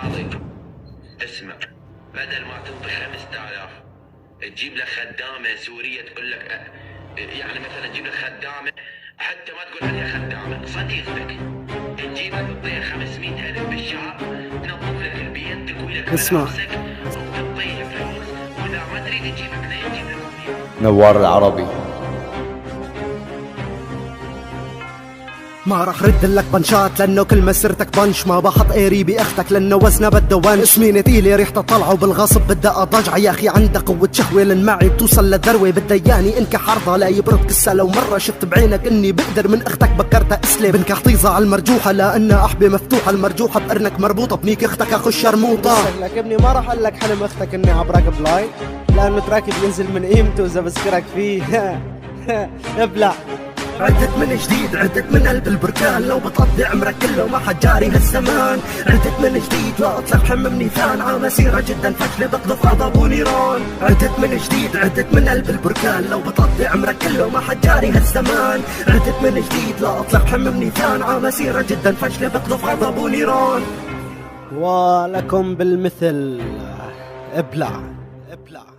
قاضي اسمع، بدل ما تنطي 5000 تجيب لك خدامه سوريه تقول لك يعني مثلا تجيب لك خدامه حتى ما تقول عليها خدامه صديقتك، تجيبها تعطيها 500,000 بالشهر تنظف لك البيت تكوي لك ملابسك وتعطيها فلوس، واذا ما تريد تجيب اثنين تجيب لك نوار العربي. ما راح رد لك بنشات لانه كل مسيرتك بنش، ما بحط ايري باختك لانه وزنه بده ونش، سمينة تقيلة ريحتها طلعه بالغصب بدها اضجع، يا اخي عندها قوة شهوة للمعي بتوصل للذروة، بدها ياني انكح عرضها لا يبرد كسة، لو مرة شفت بعينك اني بقدر من اختك بكرتها اسلي، بنكح طيزة على المرجوحة لانها احبة مفتوحة، المرجوحة بقرنك مربوطة بنيك اختك اخش شرموطة. لك ابني ما راح اقول لك حلم اختك اني عبرك بلاي، لانه تراكي بينزل من قيمته اذا بذكرك فيه. ابلع. عدت من جديد، عدت من قلب البركان، لو بتقضي عمرك كله ما حد جاري هالزمان، عدت من جديد لا اطلق حممني ثان، مسيرة جدا فشلة بقذف غضب ونيران، عدت من جديد، عدت من قلب البركان، لو بتقضي عمرك كله ما حد جاري هالزمان، عدت من جديد لا اطلق حممني ثان، مسيرة جدا فشلة بقذف غضب ونيران. ولكم بالمثل. ابلع ابلع.